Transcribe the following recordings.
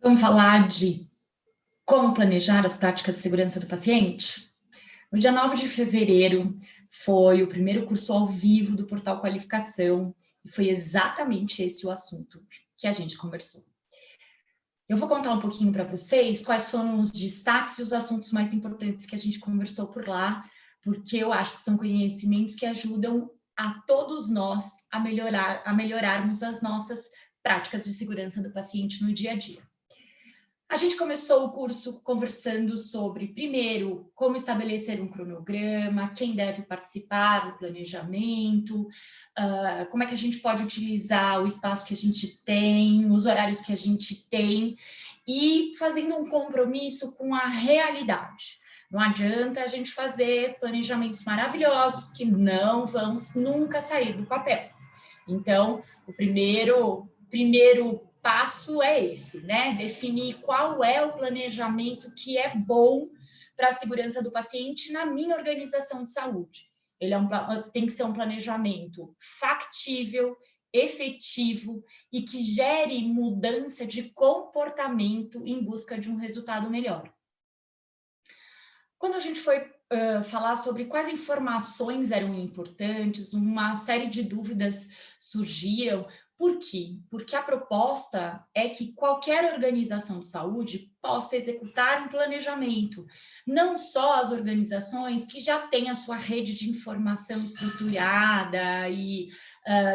Vamos falar de como planejar as práticas de segurança do paciente? No dia 9 de fevereiro foi o primeiro curso ao vivo do Portal Qualificação e foi exatamente esse o assunto que a gente conversou. Eu vou contar um pouquinho para vocês quais foram os destaques e os assuntos mais importantes que a gente conversou por lá, porque eu acho que são conhecimentos que ajudam a todos nós a melhorarmos as nossas práticas de segurança do paciente no dia a dia. A gente começou o curso conversando sobre, primeiro, como estabelecer um cronograma, quem deve participar do planejamento, como é que a gente pode utilizar o espaço que a gente tem, os horários que a gente tem, e fazendo um compromisso com a realidade. Não adianta a gente fazer planejamentos maravilhosos que não vão nunca sair do papel. Então, o primeiro passo é esse, né? Definir qual é o planejamento que é bom para a segurança do paciente na minha organização de saúde. Ele tem que ser um planejamento factível, efetivo e que gere mudança de comportamento em busca de um resultado melhor. Quando a gente foi falar sobre quais informações eram importantes, uma série de dúvidas surgiram. Por quê? Porque a proposta é que qualquer organização de saúde possa executar um planejamento, não só as organizações que já têm a sua rede de informação estruturada e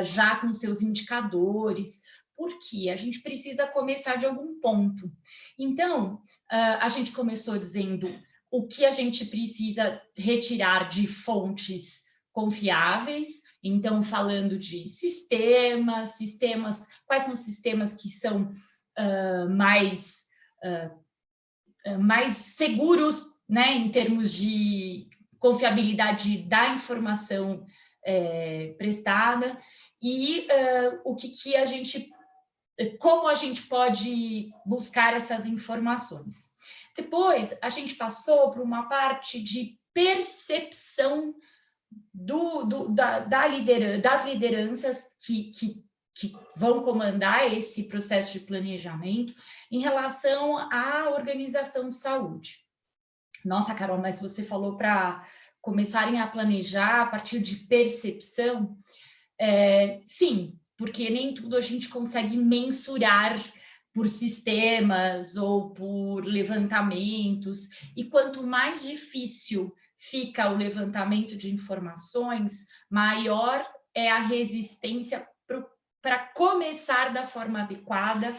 já com seus indicadores, porque a gente precisa começar de algum ponto. Então, a gente começou dizendo o que a gente precisa retirar de fontes confiáveis, então falando de sistemas, quais são os sistemas que são mais seguros, né, em termos de confiabilidade da informação prestada, e como a gente pode buscar essas informações. Depois, a gente passou por uma parte de percepção das lideranças que vão comandar esse processo de planejamento em relação à organização de saúde. Nossa, Carol, mas você falou para começarem a planejar a partir de percepção. Sim, porque nem tudo a gente consegue mensurar por sistemas ou por levantamentos, e quanto mais difícil fica o levantamento de informações, maior é a resistência para começar da forma adequada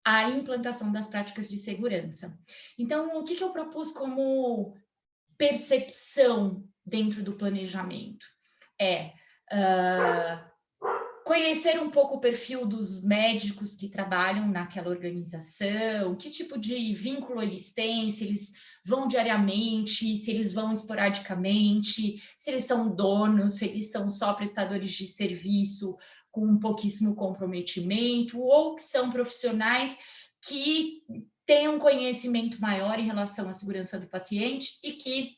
a implantação das práticas de segurança. Então, o que eu propus como percepção dentro do planejamento? Conhecer um pouco o perfil dos médicos que trabalham naquela organização, que tipo de vínculo eles têm, se eles vão diariamente, se eles vão esporadicamente, se eles são donos, se eles são só prestadores de serviço com um pouquíssimo comprometimento, ou que são profissionais que têm um conhecimento maior em relação à segurança do paciente e que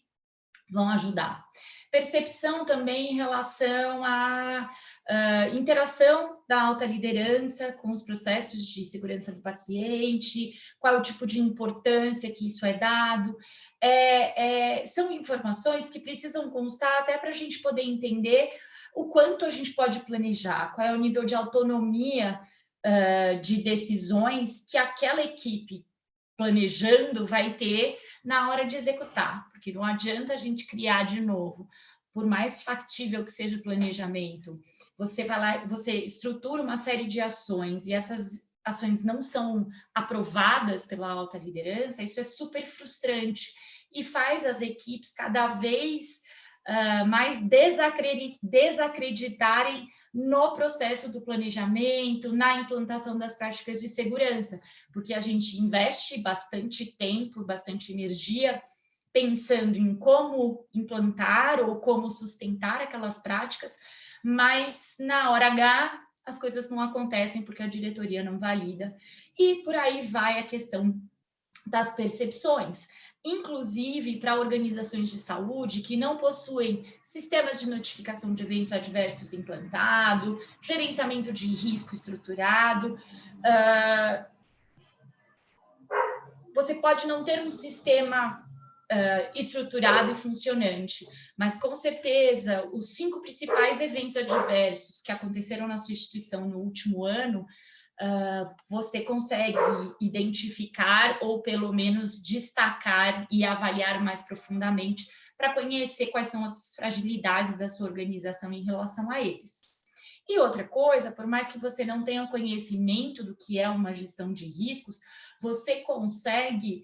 vão ajudar. Percepção também em relação à interação da alta liderança com os processos de segurança do paciente, qual é o tipo de importância que isso é dado. São informações que precisam constar até para a gente poder entender o quanto a gente pode planejar, qual é o nível de autonomia de decisões que aquela equipe planejando vai ter na hora de executar, porque não adianta a gente criar de novo, por mais factível que seja o planejamento, você vai lá, você estrutura uma série de ações e essas ações não são aprovadas pela alta liderança, isso é super frustrante e faz as equipes cada vez mais desacreditarem no processo do planejamento, na implantação das práticas de segurança, porque a gente investe bastante tempo, bastante energia pensando em como implantar ou como sustentar aquelas práticas, mas na hora H as coisas não acontecem porque a diretoria não valida, e por aí vai a questão das percepções, inclusive para organizações de saúde que não possuem sistemas de notificação de eventos adversos implantado, gerenciamento de risco estruturado. você pode não ter um sistema estruturado e funcionante, mas com certeza os 5 principais eventos adversos que aconteceram na sua instituição no último ano, você consegue identificar ou pelo menos destacar e avaliar mais profundamente para conhecer quais são as fragilidades da sua organização em relação a eles. E outra coisa, por mais que você não tenha conhecimento do que é uma gestão de riscos, você consegue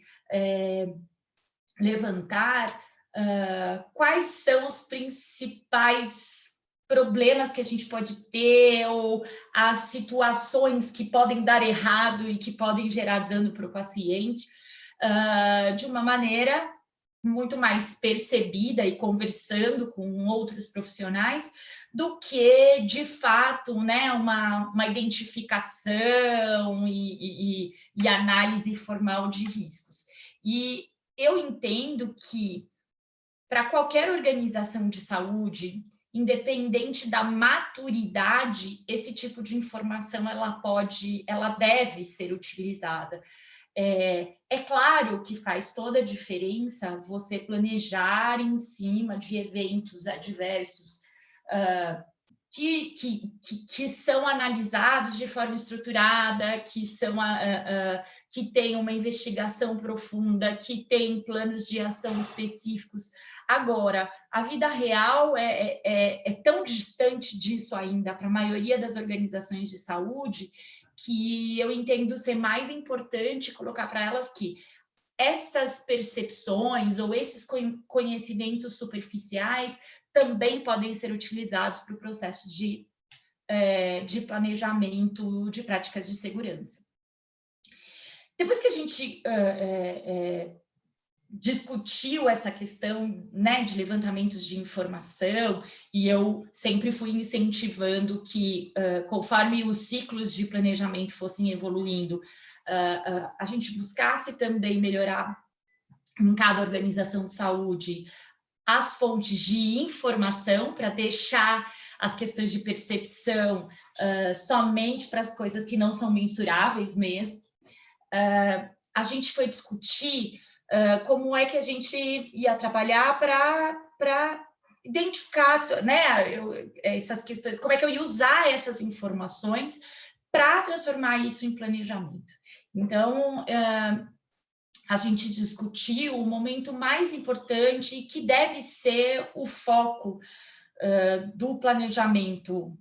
levantar quais são os principais problemas que a gente pode ter ou as situações que podem dar errado e que podem gerar dano para o paciente de uma maneira muito mais percebida e conversando com outros profissionais do que, de fato, né, uma identificação e análise formal de riscos. E eu entendo que, para qualquer organização de saúde, independente da maturidade, esse tipo de informação ela deve ser utilizada. É claro que faz toda a diferença você planejar em cima de eventos adversos que são analisados de forma estruturada, que tem uma investigação profunda, que tem planos de ação específicos. Agora, a vida real é tão distante disso ainda para a maioria das organizações de saúde que eu entendo ser mais importante colocar para elas que essas percepções ou esses conhecimentos superficiais também podem ser utilizados para o processo de planejamento de práticas de segurança. Depois que a gente discutiu essa questão, né, de levantamentos de informação, e eu sempre fui incentivando que, conforme os ciclos de planejamento fossem evoluindo, a gente buscasse também melhorar em cada organização de saúde as fontes de informação para deixar as questões de percepção somente para as coisas que não são mensuráveis mesmo. A gente foi discutir como é que a gente ia trabalhar para identificar, né, essas questões, como é que eu ia usar essas informações para transformar isso em planejamento. Então, a gente discutiu o momento mais importante que deve ser o foco do planejamento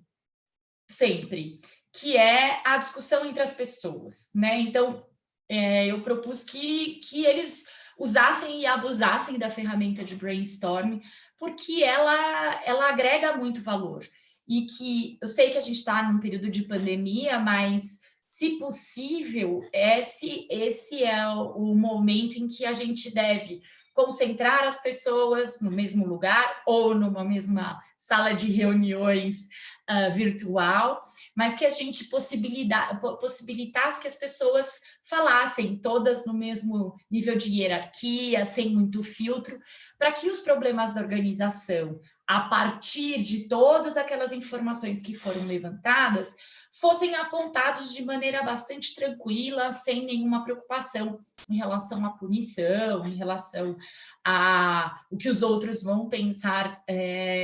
sempre, que é a discussão entre as pessoas, né? Então, eu propus que eles usassem e abusassem da ferramenta de brainstorming, porque ela agrega muito valor. E que eu sei que a gente está num período de pandemia, mas, se possível, esse é o momento em que a gente deve concentrar as pessoas no mesmo lugar ou numa mesma sala de reuniões virtual, mas que a gente possibilitasse que as pessoas falassem todas no mesmo nível de hierarquia, sem muito filtro, para que os problemas da organização, a partir de todas aquelas informações que foram levantadas, fossem apontados de maneira bastante tranquila, sem nenhuma preocupação em relação à punição, em relação a o que os outros vão pensar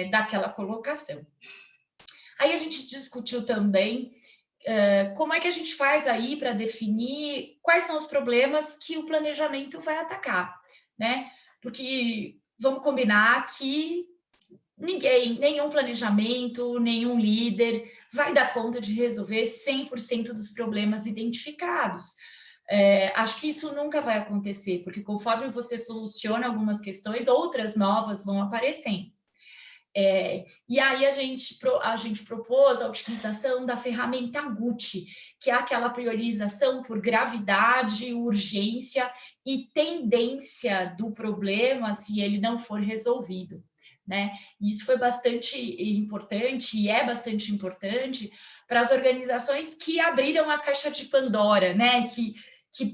daquela colocação. Aí a gente discutiu também como é que a gente faz aí para definir quais são os problemas que o planejamento vai atacar, né? Porque vamos combinar que nenhum planejamento, nenhum líder vai dar conta de resolver 100% dos problemas identificados. Acho que isso nunca vai acontecer, porque conforme você soluciona algumas questões, outras novas vão aparecendo. E aí a gente propôs a utilização da ferramenta GUT, que é aquela priorização por gravidade, urgência e tendência do problema se ele não for resolvido, né? Isso foi bastante importante e é bastante importante para as organizações que abriram a caixa de Pandora, né? Que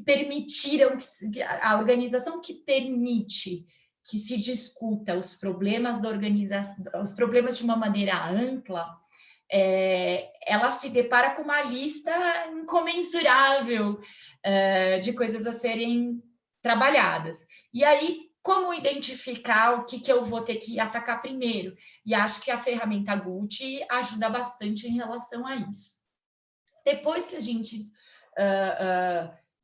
permitiram, a organização que permite que se discuta os problemas da organização, os problemas de uma maneira ampla, ela se depara com uma lista incomensurável de coisas a serem trabalhadas. E aí, como identificar o que eu vou ter que atacar primeiro? E acho que a ferramenta Gucci ajuda bastante em relação a isso. Depois que a gente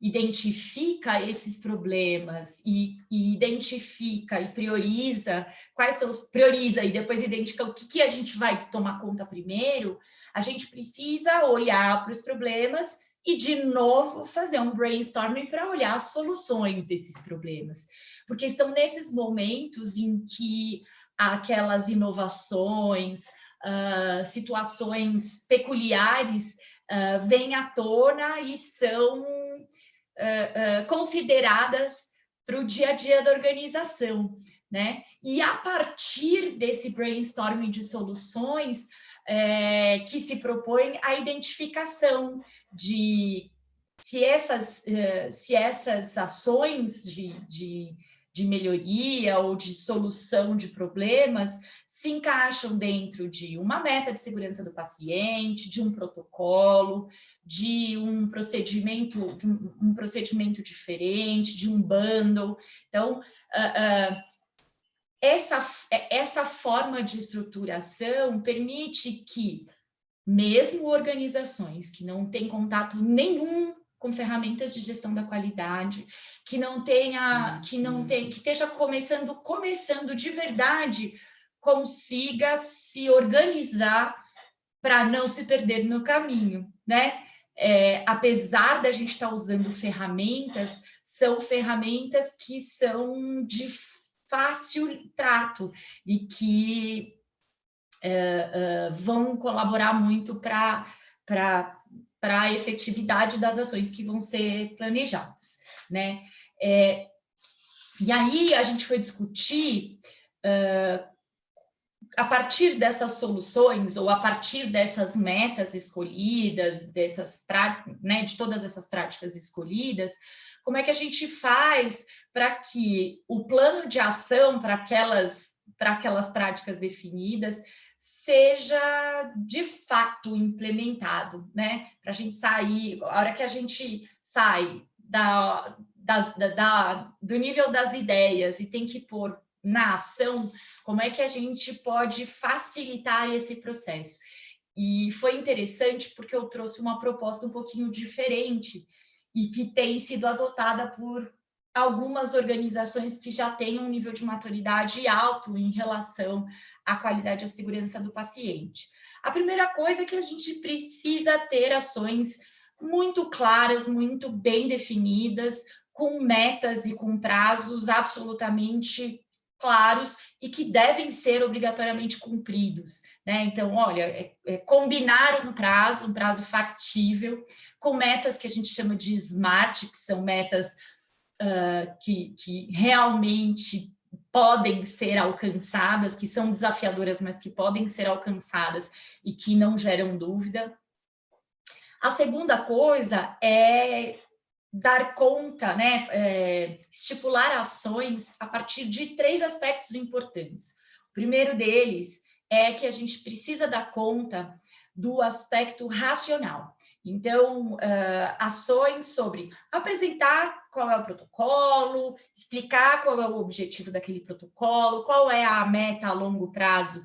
identifica esses problemas e identifica e prioriza quais são os... Prioriza e depois identifica o que a gente vai tomar conta primeiro, a gente precisa olhar para os problemas e, de novo, fazer um brainstorming para olhar as soluções desses problemas. Porque são nesses momentos em que aquelas inovações, situações peculiares vêm à tona e são consideradas para o dia a dia da organização, né? E a partir desse brainstorming de soluções, que se propõe a identificação de se essas ações de melhoria ou de solução de problemas se encaixam dentro de uma meta de segurança do paciente, de um protocolo, de um procedimento diferente, de um bundle. Então, essa forma de estruturação permite que, mesmo organizações que não têm contato nenhum com ferramentas de gestão da qualidade, que esteja começando de verdade, consiga se organizar para não se perder no caminho, né? Apesar da gente estar usando ferramentas, são ferramentas que são de fácil trato e que vão colaborar muito para a efetividade das ações que vão ser planejadas, né? E aí a gente foi discutir a partir dessas soluções ou a partir dessas metas escolhidas, né, de todas essas práticas escolhidas, como é que a gente faz para que o plano de ação para aquelas práticas definidas seja de fato implementado, né? Para a gente sair, a hora que a gente sai do nível das ideias e tem que pôr na ação, como é que a gente pode facilitar esse processo? E foi interessante porque eu trouxe uma proposta um pouquinho diferente e que tem sido adotada por algumas organizações que já têm um nível de maturidade alto em relação à qualidade e à segurança do paciente. A primeira coisa é que a gente precisa ter ações muito claras, muito bem definidas, com metas e com prazos absolutamente claros e que devem ser obrigatoriamente cumpridos, né? Então, olha, combinar um prazo factível, com metas que a gente chama de SMART, que são metas que realmente podem ser alcançadas, que são desafiadoras, mas que podem ser alcançadas e que não geram dúvida. A segunda coisa é dar conta, né, estipular ações a partir de 3 aspectos importantes. O primeiro deles é que a gente precisa dar conta do aspecto racional. Então, ações sobre apresentar qual é o protocolo, explicar qual é o objetivo daquele protocolo, qual é a meta a longo prazo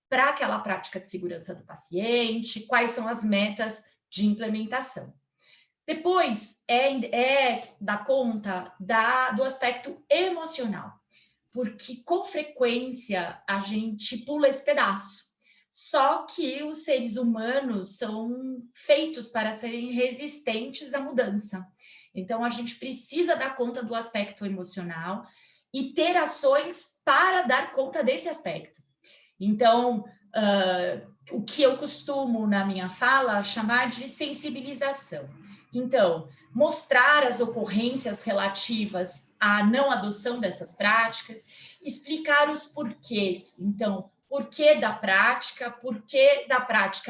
para aquela prática de segurança do paciente, quais são as metas de implementação. Depois, dar conta do aspecto emocional, porque com frequência a gente pula esse pedaço. Só que os seres humanos são feitos para serem resistentes à mudança. Então, a gente precisa dar conta do aspecto emocional e ter ações para dar conta desse aspecto. Então, o que eu costumo, na minha fala, chamar de sensibilização. Então, mostrar as ocorrências relativas à não adoção dessas práticas, explicar os porquês. Então, porquê da prática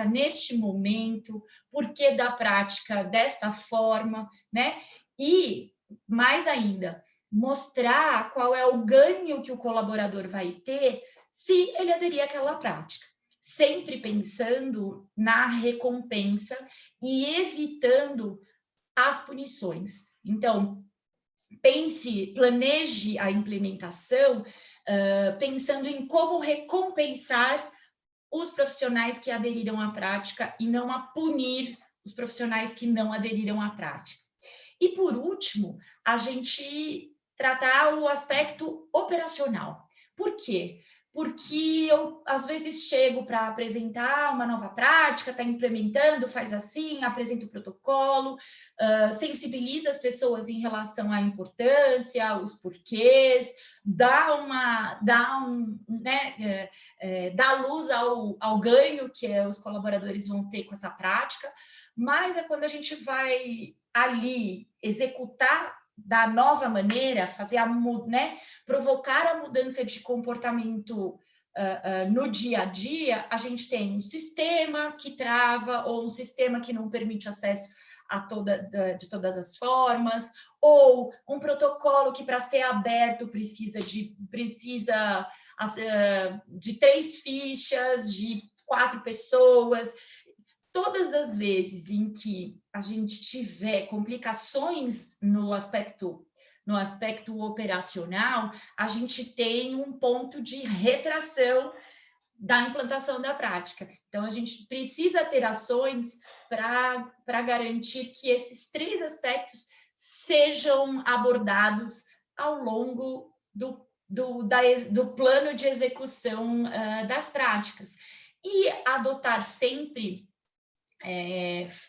neste momento, porquê da prática desta forma, né? E, mais ainda, mostrar qual é o ganho que o colaborador vai ter se ele aderir àquela prática. Sempre pensando na recompensa e evitando as punições. Então, planeje a implementação pensando em como recompensar os profissionais que aderiram à prática e não a punir os profissionais que não aderiram à prática. E, por último, a gente tratar o aspecto operacional. Por quê? Porque eu, às vezes, chego para apresentar uma nova prática, está implementando, faz assim, apresenta o protocolo, sensibiliza as pessoas em relação à importância, os porquês, dá luz ao ganho que os colaboradores vão ter com essa prática, mas é quando a gente vai ali executar da nova maneira, provocar a mudança de comportamento no dia a dia, a gente tem um sistema que trava ou um sistema que não permite acesso de todas as formas, ou um protocolo que, para ser aberto, precisa de 3 fichas, de 4 pessoas. Todas as vezes em que a gente tiver complicações no aspecto operacional, a gente tem um ponto de retração da implantação da prática. Então, a gente precisa ter ações para garantir que esses 3 aspectos sejam abordados ao longo do plano de execução das práticas. E adotar sempre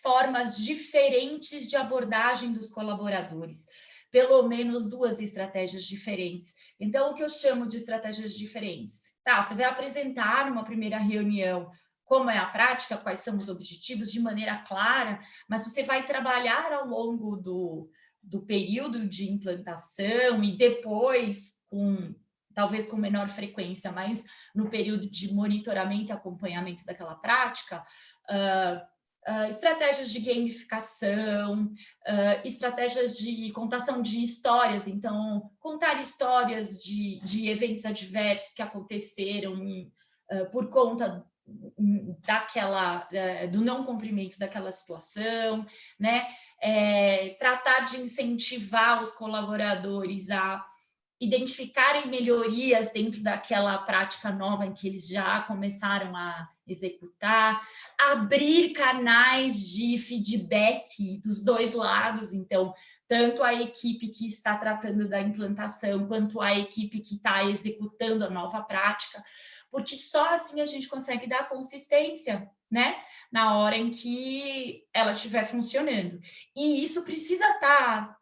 formas diferentes de abordagem dos colaboradores, pelo menos 2 estratégias diferentes. Então, o que eu chamo de estratégias diferentes? Tá, você vai apresentar numa primeira reunião como é a prática, quais são os objetivos de maneira clara, mas você vai trabalhar ao longo do período de implantação e depois, talvez com menor frequência, mas no período de monitoramento e acompanhamento daquela prática, estratégias de gamificação, estratégias de contação de histórias, então, contar histórias de eventos adversos que aconteceram por conta do não cumprimento daquela situação, né? Tratar de incentivar os colaboradores a identificarem melhorias dentro daquela prática nova em que eles já começaram a executar, abrir canais de feedback dos 2 lados, então, tanto a equipe que está tratando da implantação, quanto a equipe que está executando a nova prática, porque só assim a gente consegue dar consistência, né, na hora em que ela estiver funcionando. E isso precisa estar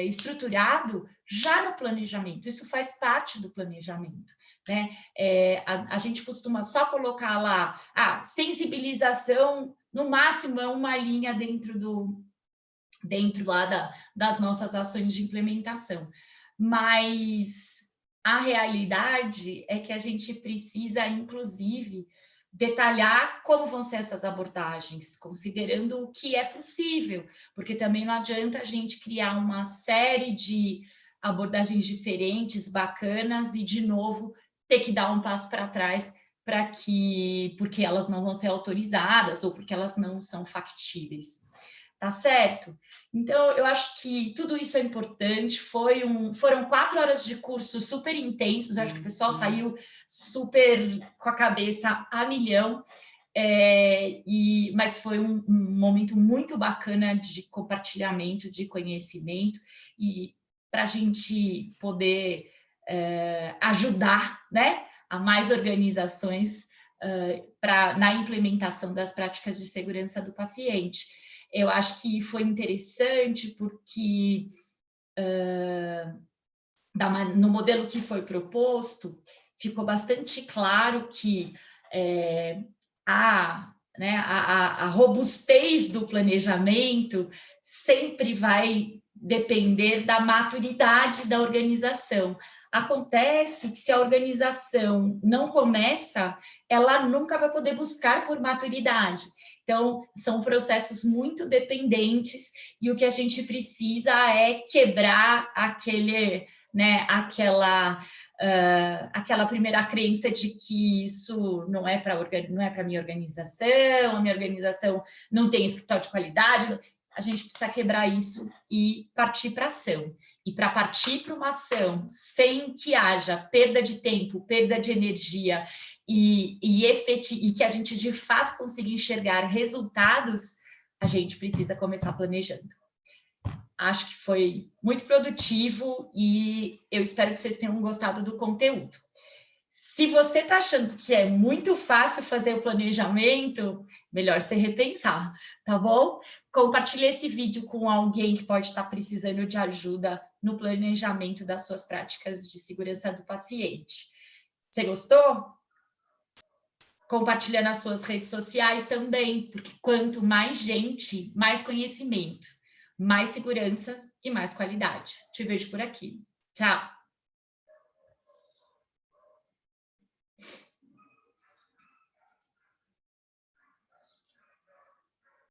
estruturado já no planejamento, isso faz parte do planejamento, né? A gente costuma só colocar lá sensibilização, no máximo é uma linha dentro lá das nossas ações de implementação, mas a realidade é que a gente precisa, inclusive, detalhar como vão ser essas abordagens, considerando o que é possível, porque também não adianta a gente criar uma série de abordagens diferentes, bacanas, e, de novo, ter que dar um passo para trás porque elas não vão ser autorizadas ou porque elas não são factíveis. Tá certo? Então, eu acho que tudo isso é importante. Foram 4 horas de curso super intensos, acho que o pessoal saiu super com a cabeça a milhão, mas foi um momento muito bacana de compartilhamento de conhecimento e para a gente poder ajudar, né, a mais organizações na implementação das práticas de segurança do paciente. Eu acho que foi interessante porque no modelo que foi proposto, ficou bastante claro que a robustez do planejamento sempre vai depender da maturidade da organização. Acontece que, se a organização não começa, ela nunca vai poder buscar por maturidade. Então, são processos muito dependentes e o que a gente precisa é quebrar aquela primeira crença de que isso não é para a minha organização, a minha organização não tem escritório de qualidade. a gente precisa quebrar isso e partir para ação. E para partir para uma ação sem que haja perda de tempo, perda de energia e que a gente de fato consiga enxergar resultados, a gente precisa começar planejando. Acho que foi muito produtivo e eu espero que vocês tenham gostado do conteúdo. Se você está achando que é muito fácil fazer o planejamento, melhor você repensar, tá bom? Compartilhe esse vídeo com alguém que pode estar precisando de ajuda no planejamento das suas práticas de segurança do paciente. Você gostou? Compartilha nas suas redes sociais também, porque quanto mais gente, mais conhecimento, mais segurança e mais qualidade. Te vejo por aqui. Tchau!